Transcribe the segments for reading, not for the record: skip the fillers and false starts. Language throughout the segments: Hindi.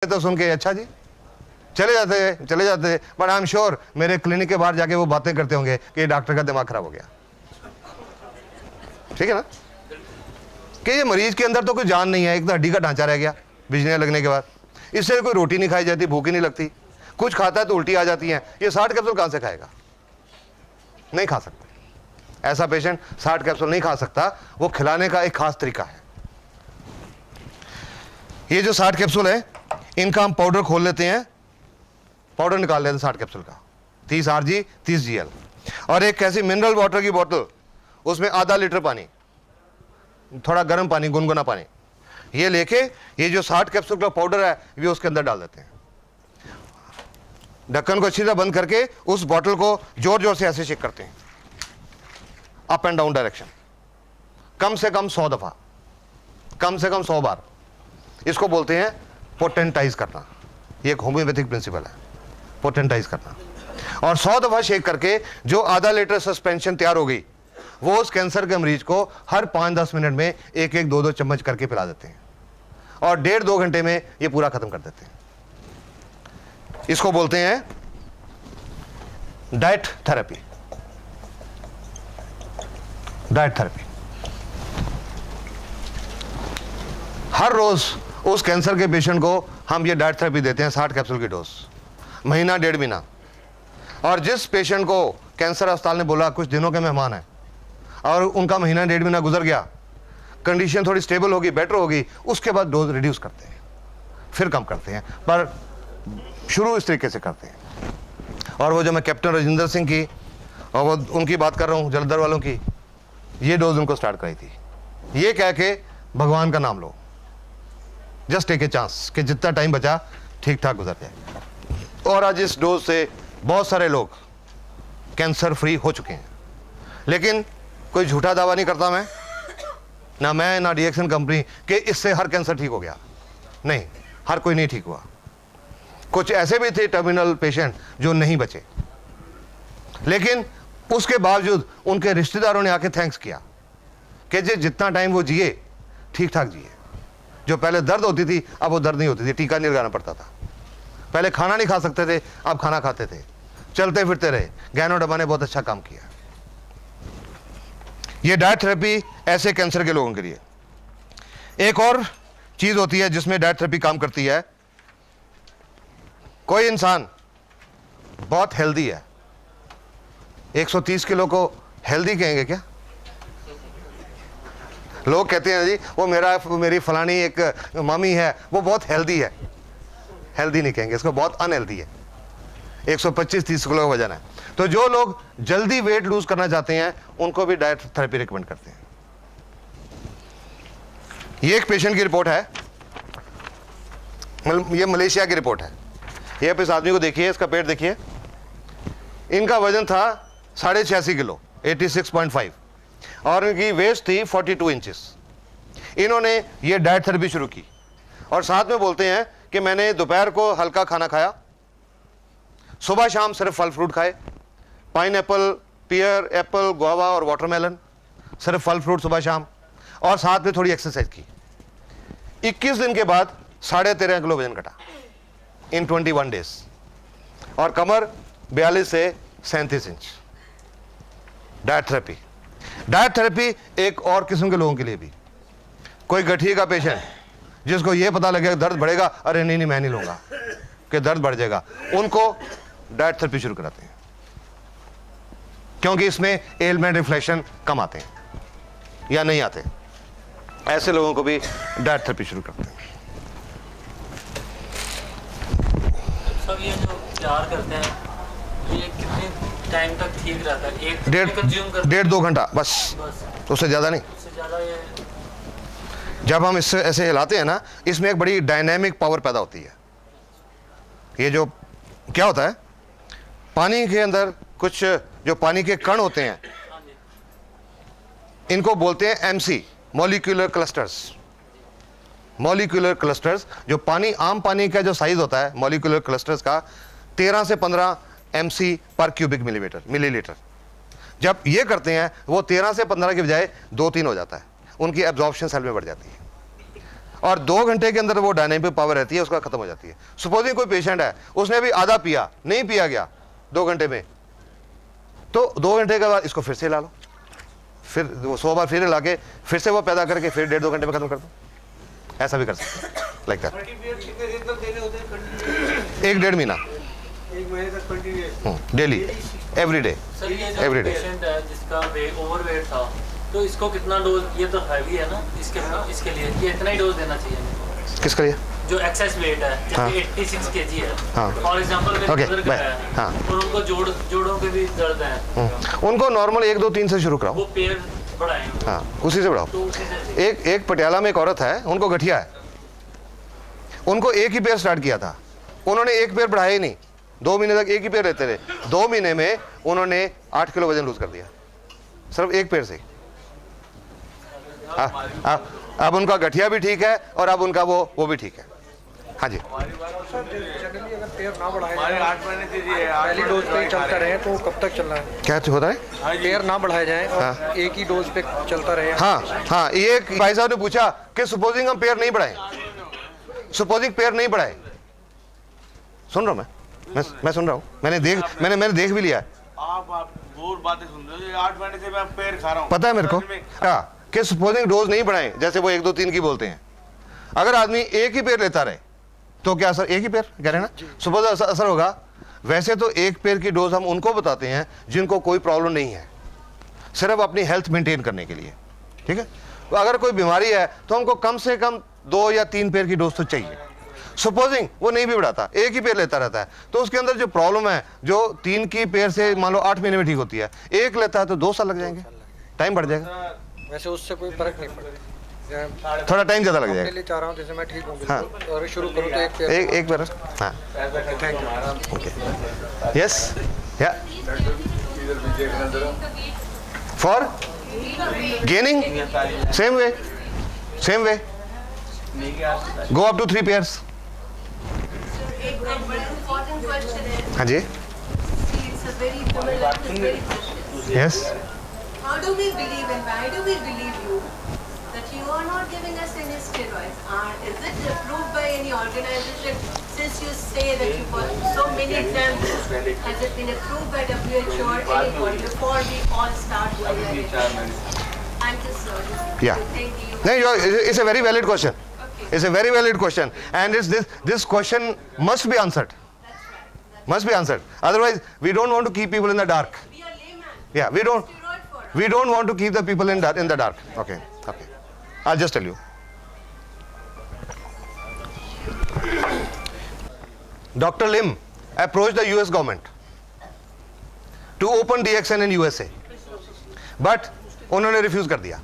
तो सुन के अच्छा जी चले जाते बट आई एम श्योर मेरे क्लिनिक के बाहर जाके वो बातें करते होंगे कि डॉक्टर का दिमाग खराब हो गया। ठीक है ना, कि ये मरीज के अंदर तो कोई जान नहीं है, एक तो हड्डी का ढांचा रह गया बिजलियां लगने के बाद। इससे कोई रोटी नहीं खाई जाती, भूख ही नहीं लगती, कुछ खाता है तो उल्टी आ जाती है। ये 60 कैप्सूल कहां से खाएगा? नहीं खा सकता ऐसा पेशेंट 60 कैप्सूल नहीं खा सकता। वो खिलाने का एक खास तरीका है। ये जो 60 कैप्सूल है इनका हम पाउडर खोल लेते हैं, पाउडर निकाल लेते हैं 60 कैप्सूल का, 30 RG 30 GL, और एक ऐसी मिनरल वाटर की बोतल, उसमें आधा लीटर पानी, थोड़ा गर्म पानी, गुनगुना पानी, ये लेके ये जो 60 कैप्सूल का पाउडर है ये उसके अंदर डाल देते हैं। ढक्कन को अच्छी तरह बंद करके उस बोतल को जोर जोर से ऐसे शेक करते हैं, अप एंड डाउन डायरेक्शन, कम से कम 100 दफा, कम से कम 100 बार। इसको बोलते हैं पोटेंटाइज करना। ये एक होम्योपैथिक प्रिंसिपल है, पोटेंटाइज करना। और 100 दफा शेक करके जो आधा लीटर सस्पेंशन तैयार हो गई वो उस कैंसर के मरीज को हर 5-10 मिनट में 1-2 चम्मच करके पिला देते हैं, और 1.5-2 घंटे में ये पूरा खत्म कर देते हैं। इसको बोलते हैं डाइट थेरेपी। डाइट थेरेपी हर रोज उस कैंसर के पेशेंट को हम ये डाइट थेरेपी देते हैं, 60 कैप्सूल की डोज, महीना 1.5 महीना। और जिस पेशेंट को कैंसर अस्पताल ने बोला कुछ दिनों के मेहमान हैं और उनका महीना 1.5 महीना गुजर गया, कंडीशन थोड़ी स्टेबल होगी, बेटर होगी, उसके बाद डोज रिड्यूस करते हैं, फिर कम करते हैं, पर शुरू इस तरीके से करते हैं। और वो जो मैं कैप्टन राजेंद्र सिंह की और वो उनकी बात कर रहा हूँ, जलंधर वालों की, ये डोज उनको स्टार्ट कराई थी, ये कह के भगवान का नाम लो, जस्ट टेक ए चांस कि जितना टाइम बचा ठीक ठाक गुजर जाए। और आज इस डोज से बहुत सारे लोग कैंसर फ्री हो चुके हैं। लेकिन कोई झूठा दावा नहीं करता मैं ना रिएक्शन कंपनी कि इससे हर कैंसर ठीक हो गया। नहीं, हर कोई नहीं ठीक हुआ। कुछ ऐसे भी थे टर्मिनल पेशेंट जो नहीं बचे, लेकिन उसके बावजूद उनके रिश्तेदारों ने आके थैंक्स किया कि जितना टाइम वो जिए ठीक ठाक जिए। जो पहले दर्द होती थी अब वो दर्द नहीं होती थी, टीका नहीं लगाना पड़ता था। पहले खाना नहीं खा सकते थे, अब खाना खाते थे, चलते फिरते रहे। गैनो डब्बा ने बहुत अच्छा काम किया। ये डाइट थेरेपी ऐसे कैंसर के लोगों के लिए। एक और चीज होती है जिसमें डाइट थेरेपी काम करती है। कोई इंसान बहुत हेल्दी है, 130 किलो को हेल्दी कहेंगे क्या? लोग कहते हैं जी वो मेरी फलानी एक मामी है वो बहुत हेल्दी है। हेल्दी नहीं कहेंगे इसको, बहुत अनहेल्दी है। 125-30 किलो का वजन है। तो जो लोग जल्दी वेट लूज करना चाहते हैं उनको भी डाइट थेरेपी रिकमेंड करते हैं। ये एक पेशेंट की रिपोर्ट है, ये मलेशिया की रिपोर्ट है। ये आप इस आदमी को देखिए, इसका पेट देखिए। इनका वजन था 86.5 किलो, 86.5, और इनकी वेस्ट थी 42 इंचेस। इन्होंने ये डाइट थेरेपी शुरू की और साथ में बोलते हैं कि मैंने दोपहर को हल्का खाना खाया, सुबह शाम सिर्फ फल फ्रूट खाए, पाइनएप्पल, पियर, एप्पल, गुआवा और वाटरमेलन, सिर्फ फल फ्रूट सुबह शाम, और साथ में थोड़ी एक्सरसाइज की। 21 दिन के बाद 13.5 किलो वजन घटा इन 21 डेज, और कमर 42 से 37 inch. Diet therapy. Diet therapy एक और किस्म के लोगों के लिए भी, कोई गठिए का पेशेंट जिसको ये पता लगेगा दर्द बढ़ेगा, अरे नहीं मैं नहीं लूंगा कि दर्द बढ़ जाएगा, उनको डाइट थेरेपी शुरू कराते हैं, क्योंकि इसमें एलमेंट रिफ्लेक्शन कम आते हैं या नहीं आते। ऐसे लोगों को भी डाइट थेरेपी शुरू करते हैं। सब ये जो तैयार करते हैं ये कितने टाइम तक ठीक रहता है? 1.5-2 घंटा बस, उससे ज़्यादा नहीं। उससे ज़्यादा ये जब हम इससे ऐसे हिलाते हैं ना, इसमें एक बड़ी डायनेमिक पावर पैदा होती है। ये जो क्या होता है, पानी के अंदर कुछ जो पानी के कण होते हैं इनको बोलते हैं MC, molecular clusters. Molecular clusters, जो पानी, आम पानी का जो साइज होता है मॉलिक्यूलर क्लस्टर्स का 13 से 15 MC पर क्यूबिक मिलीलीटर। जब ये करते हैं वो 13 से 15 के बजाय 2-3 हो जाता है, उनकी एब्जॉर्प्शन सेल में बढ़ जाती है। और 2 घंटे के अंदर वो डायनेमिक पावर रहती है, उसका खत्म हो जाती है। सपोजिंग कोई पेशेंट है, उसने अभी आधा पिया, नहीं पिया गया 2 घंटे में, तो 2 घंटे के बाद इसको फिर से ला लो, फिर वो 100 बार फिर ला के फिर से वो पैदा करके फिर 1.5-2 घंटे में खत्म कर दो। ऐसा भी कर सकते हैं, लाइक दैट। 1-1.5 महीना, 1 महीने तक continue daily, every day. Sir ये जो Every day. पेशेंट है जिसका ओवरवेट था, तो इसको कितना डोज, ये तो हैवी है ना, इसके लिए ये इतना ही डोज देना चाहिए किसके लिए? जो एक्सेस वेट है, हाँ। जैसे 86 केजी है, हाँ। फॉर एग्जांपल मेरे Okay, ब्रदर का है, हाँ। और उनको जोड़ों पे भी दर्द है, उनको नॉर्मल 1, 2, 3 से शुरू कराओ। वो पैर बढ़ाएं, हाँ, उसी से बढ़ाओ। तो उसी से एक पटियाला में एक औरत है, उनको गठिया है, उनको एक ही पैर स्टार्ट किया था, उन्होंने एक पैर बढ़ाया ही नहीं, 2 महीने तक एक ही पैर रहते रहे। 2 महीने में उन्होंने 8 किलो वजन लूज कर दिया, सिर्फ एक पैर से। अब उनका गठिया भी ठीक है और अब उनका वो भी ठीक है। हाँ जी, जनरली अगर पैर ना बढ़ाए पहली डोज पे ही चलता रहे तो कब तक चलना है? क्या होता है? पैर ना बढ़ाए जाएं और एक ही डोज पे चलता रहे। हाँ, ये एक भाई साहब ने पूछा कि सपोजिंग हम पैर नहीं बढ़ाएं, सपोजिंग पैर नहीं बढ़ाए, सुन रहा हूँ मैं सुन रहा हूँ, मैंने देख भी लिया है। आप बहुत बातें सुन रहे हो, 8 महीने से मैं पैर खा रहा हूँ, पता है मेरे को क्या कि सपोजिंग डोज नहीं बढ़ाएं, जैसे वो 1, 2, 3 की बोलते हैं। अगर आदमी एक ही पैर लेता रहे तो क्या असर, एक ही पैर कह रहे हैं ना, सपोज असर होगा। वैसे तो एक पैर की डोज हम उनको बताते हैं जिनको कोई प्रॉब्लम नहीं है, सिर्फ अपनी हेल्थ मेंटेन करने के लिए, ठीक है। तो अगर कोई बीमारी है तो हमको कम से कम 2 या 3 पैर की डोज तो चाहिए। सपोजिंग वो नहीं भी बढ़ाता, एक ही पैर लेता रहता है, तो उसके अंदर जो प्रॉब्लम है, जो 3 की पैर से मान लो 8 महीने में ठीक होती है, एक लेता है तो 2 साल लग जाएंगे, टाइम बढ़ जाएगा, वैसे उससे कोई फर्क नहीं पड़ता, थोड़ा टाइम ज़्यादा लग के जाएगा। लिए चाह रहा हूँ जैसे मैं ठीक हूँ हाँ। बिल्कुल, और शुरू करूँ तो एक पैर। एक पैर, हाँ, यस, या for gaining same way go up to 3 pairs. एक बड़ा important question है। हाँ जी, It's a very very question. yes. How do we believe and why do we believe you that you are not giving us any steroids? Is it approved by any organization? Since you say that you got so many examples, has it been approved by WHO or anybody before we all start going ahead? I'm just sorry. Yeah. Thank you. No, it's a very valid question. It's a very valid question, and this question must be answered. Must be answered. Otherwise, we don't want to keep people in the dark. We are layman. Yeah, Steroid for us. we don't want to keep the people in the dark. Okay. I'll just tell you. Dr. Lim approached the US government to open DXN in USA, but उन्होंने रिफ्यूज कर दिया।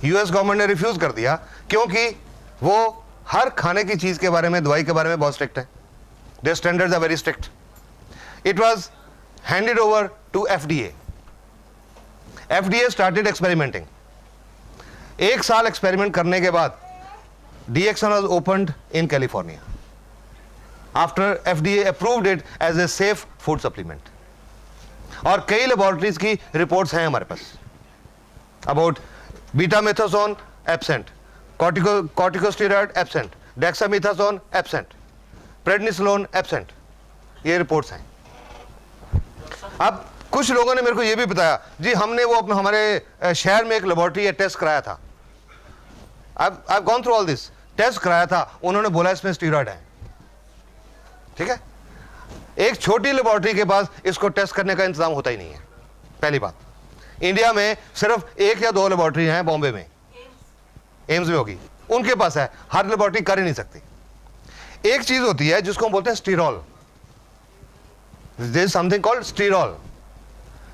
US गवर्नमेंट ने रिफ्यूज कर दिया क्योंकि वो हर खाने की चीज के बारे में, दवाई के बारे में बहुत स्ट्रिक्ट है। Their standards are very strict. It was handed over to FDA. FDA started experimenting. 1 साल एक्सपेरिमेंट करने के बाद DXN was opened in California after FDA approved it as a safe food supplement. और कई लेबोरेटरीज की रिपोर्ट्स हैं हमारे पास about betamethasone absent, corticosteroid absent, dexamethasone absent, prednisolone absent, ये रिपोर्ट्स हैं। अब कुछ लोगों ने मेरे को ये भी बताया जी हमने वो हमारे शहर में एक लेबोरेटरी टेस्ट कराया था, I've gone through all this, test कराया था, उन्होंने बोला इसमें स्टीरॉइड है। ठीक है, एक छोटी लेबोरेटरी के पास इसको टेस्ट करने का इंतजाम होता ही नहीं है। पहली बात, इंडिया में सिर्फ 1 या 2 लेबोरेटरी हैं, बॉम्बे में एम्स में होगी, उनके पास है, हर लेबोरेटरी कर ही नहीं सकती। एक चीज होती है जिसको हम बोलते हैं sterol, there is something called sterol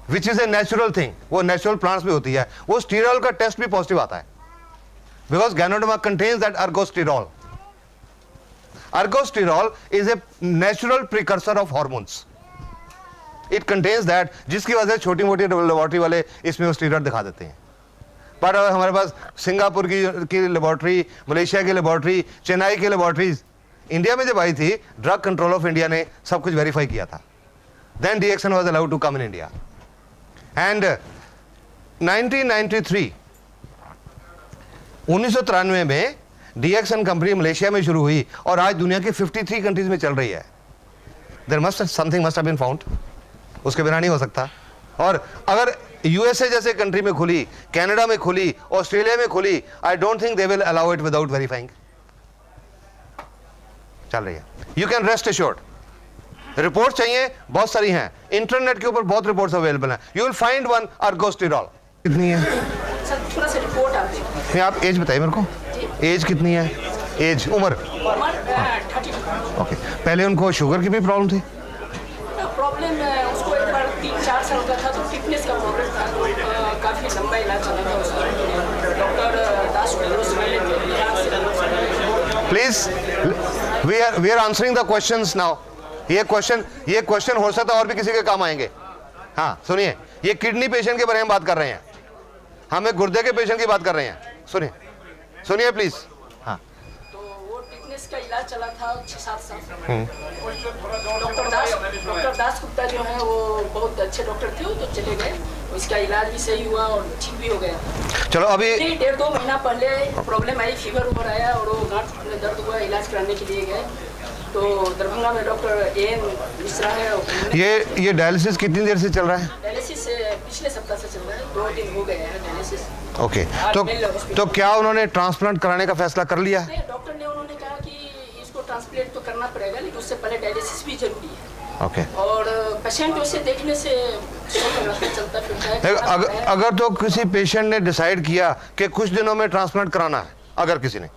which is a natural thing, वो नेचुरल प्लांट्स में होती है। वो स्टीरॉल का टेस्ट भी पॉजिटिव आता है because ganoderma contains that ergosterol. Ergosterol is a natural precursor of hormones. It contains that, जिसकी वजह से छोटी मोटी लेबोरेटरी वाले इसमें स्टीरॉइड दिखा देते हैं। पर हमारे पास सिंगापुर की लेबोरेटरी, मलेशिया की लेबोरेटरी, चेन्नई की लेबोरेटरीज इंडिया में जब आई थी, ड्रग कंट्रोल ऑफ इंडिया ने सब कुछ वेरीफाई किया था। Then DXN was allowed to come in India and 1993 में DXN कंपनी मलेशिया में शुरू हुई और आज दुनिया के 53 कंट्रीज में चल रही है। There must something must have been found, उसके बिना नहीं हो सकता। और अगर USA जैसे कंट्री में खुली, कनाडा में खुली, ऑस्ट्रेलिया में खुली, I don't think they will allow it without verifying. चल रही है, you can rest assured. Report चाहिए, बहुत सारी हैं, इंटरनेट के ऊपर बहुत रिपोर्ट्स अवेलेबल हैं। You will find one ergosterol. कितनी है सर? थोड़ा सा रिपोर्ट आती है। आप एज बताइए मेरे को, एज कितनी है? एज, उम्र? 32। ओके। पहले उनको शुगर की भी प्रॉब्लम थी? प्रॉब्लम उसको एक बार 3-4 साल का था तो फिटनेस का प्रॉब्लम था, तो काफ़ी लंबा इलाज चला था उसका। Doctor Das please, we are answering the questions now. ये क्वेश्चन हो सकता है और भी किसी के काम आएंगे। हाँ सुनिए, ये किडनी पेशेंट के बारे में बात कर रहे हैं, हम एक गुर्दे के पेशेंट की बात कर रहे हैं। सुनिए प्लीज। हाँ, तो वो फिटनेस का इलाज चला था 6-7 साल। डॉक्टर दास गुप्ता जो है वो बहुत अच्छे डॉक्टर थे, वो तो चले गए, उसका इलाज भी सही हुआ और ठीक भी हो गया। चलो अभी 1.5-2 महीना पहले प्रॉब्लम आई, फीवर उबर आया और वो गांठ में दर्द हुआ, इलाज कराने के लिए गए तो दरभंगा में डॉक्टर AN मिश्रा है। ये डायलिसिस कितनी देर से चल रहा है? डायलिसिस पिछले सप्ताह से चल रहा है, 2 दिन हो गए हैं डायलिसिस। ओके, तो क्या उन्होंने ट्रांसप्लांट कराने का फैसला कर लिया? डॉक्टर ने उन्होंने कहा कि इसको ट्रांसप्लांट तो करना पड़ेगा, लेकिन उससे पहले डायलिसिस भी जरूरी है। ओके। और पेशेंट उसे देखने से चलता फिरता है। अगर तो किसी पेशेंट ने डिसाइड किया कि कुछ दिनों में ट्रांसप्लांट कराना है, अगर किसी ने,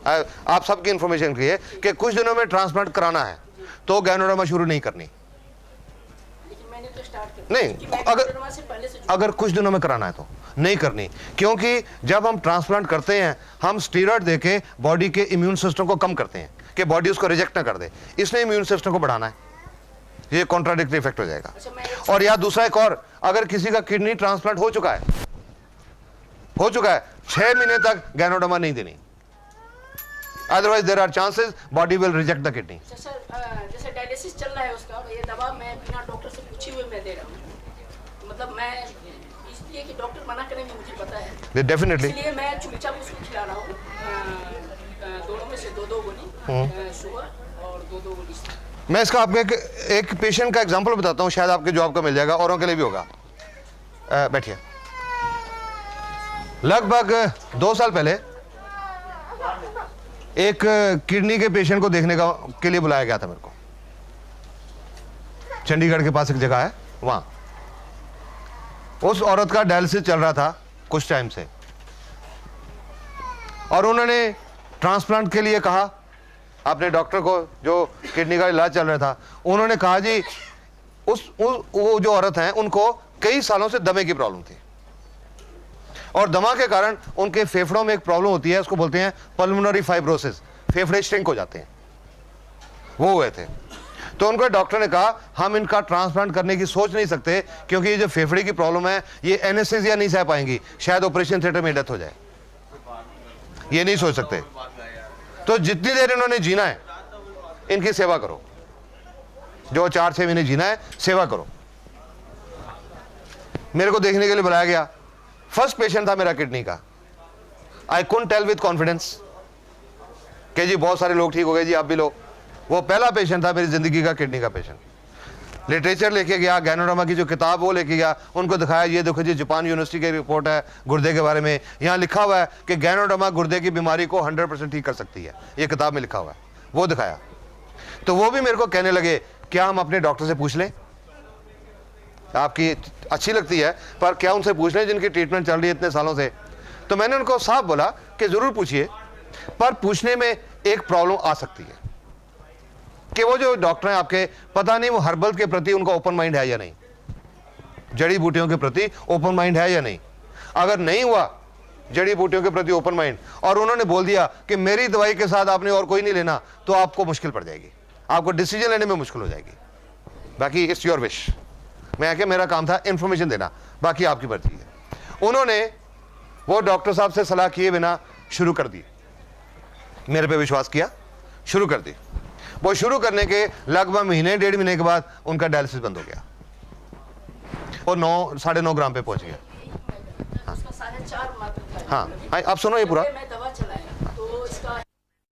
आप सबकी इंफॉर्मेशन की है कि कुछ दिनों में ट्रांसप्लांट कराना है, तो गैनोडर्मा शुरू नहीं करनी। लेकिन मैंने तो स्टार्ट कर नहीं, अगर कुछ दिनों में कराना है तो नहीं करनी, क्योंकि जब हम ट्रांसप्लांट करते हैं हम स्टीरॉयड देके बॉडी के इम्यून सिस्टम को कम करते हैं कि बॉडी उसको रिजेक्ट ना कर दे, इसने इम्यून सिस्टम को बढ़ाना है, ये कॉन्ट्राडिक्टरी इफेक्ट हो जाएगा। और या दूसरा एक और, अगर किसी का किडनी ट्रांसप्लांट हो चुका है 6 महीने तक गैनोडर्मा नहीं देनी, otherwise there are chances body will reject the kidney. Sir जैसे डायलिसिस चल रहा है उसका, ये दवा मैं बिना डॉक्टर से पूछे हुए मैं दे रहा हूँ, मतलब मैं इसलिए कि डॉक्टर मना करेंगे मुझे पता है, डेफिनेटली, इसलिए मैं चुपचाप उसको खिला रहा हूँ। दोनों में से 2-2 गोली सुबह और 2-2 गोली। मैं इसका आपको एक पेशेंट का एग्जांपल बताता हूँ, शायद आपके जॉब का मिल जाएगा, औरों के लिए भी होगा। बैठिए। लगभग 2 साल पहले एक किडनी के पेशेंट को देखने के लिए बुलाया गया था मेरे को। चंडीगढ़ के पास एक जगह है, वहां उस औरत का डायलिसिस चल रहा था कुछ टाइम से, और उन्होंने ट्रांसप्लांट के लिए कहा अपने डॉक्टर को, जो किडनी का इलाज चल रहा था। उन्होंने कहा जी वो जो औरत हैं उनको कई सालों से दमे की प्रॉब्लम थी, और दमा के कारण उनके फेफड़ों में एक प्रॉब्लम होती है, उसको बोलते हैं पल्मोनरी फाइब्रोसिस, फेफड़े श्रिंक हो जाते हैं, वो हुए थे। तो उनको डॉक्टर ने कहा हम इनका ट्रांसप्लांट करने की सोच नहीं सकते, क्योंकि ये जो फेफड़े की प्रॉब्लम है ये एनेस्थीसिया नहीं सह पाएंगी, शायद ऑपरेशन थिएटर में डेथ हो जाए, ये नहीं सोच सकते। तो जितनी देर इन्होंने जीना है इनकी सेवा करो, जो 4-6 महीने जीना है सेवा करो। मेरे को देखने के लिए बुलाया गया, फर्स्ट पेशेंट था मेरा किडनी का। I couldn't tell with confidence कि जी बहुत सारे लोग ठीक हो गए जी, आप भी लो। वो पहला पेशेंट था मेरी जिंदगी का किडनी का पेशेंट। लिटरेचर लेके गया, गैनोडर्मा की जो किताब वो लेके गया, उनको दिखाया, ये देखो जी जापान यूनिवर्सिटी की रिपोर्ट है गुर्दे के बारे में, यहाँ लिखा हुआ है कि गैनोडर्मा गुर्दे की बीमारी को 100% ठीक कर सकती है, ये किताब में लिखा हुआ है। वो दिखाया तो वो भी मेरे को कहने लगे क्या हम अपने डॉक्टर से पूछ लें, आपकी अच्छी लगती है पर क्या उनसे पूछ लें जिनकी ट्रीटमेंट चल रही है इतने सालों से। तो मैंने उनको साफ बोला कि जरूर पूछिए, पर पूछने में एक प्रॉब्लम आ सकती है कि वो जो डॉक्टर हैं आपके, पता नहीं वो हर्बल के प्रति उनका ओपन माइंड है या नहीं, जड़ी बूटियों के प्रति ओपन माइंड है या नहीं। अगर नहीं हुआ जड़ी बूटियों के प्रति ओपन माइंड, और उन्होंने बोल दिया कि मेरी दवाई के साथ आपने और कोई नहीं लेना, तो आपको मुश्किल पड़ जाएगी, आपको डिसीजन लेने में मुश्किल हो जाएगी। बाकी इट्स योर विश, मैं क्या, मेरा काम था इंफॉर्मेशन देना, बाकी आपकी मर्जी है। उन्होंने वो डॉक्टर साहब से सलाह किए बिना शुरू कर दी, मेरे पे विश्वास किया, शुरू कर दी। वो शुरू करने के लगभग महीने 1.5 महीने के बाद उनका डायलिसिस बंद हो गया और 9-9.5 ग्राम पे पहुंच गया। हाँ, आप सुनो ये पूरा।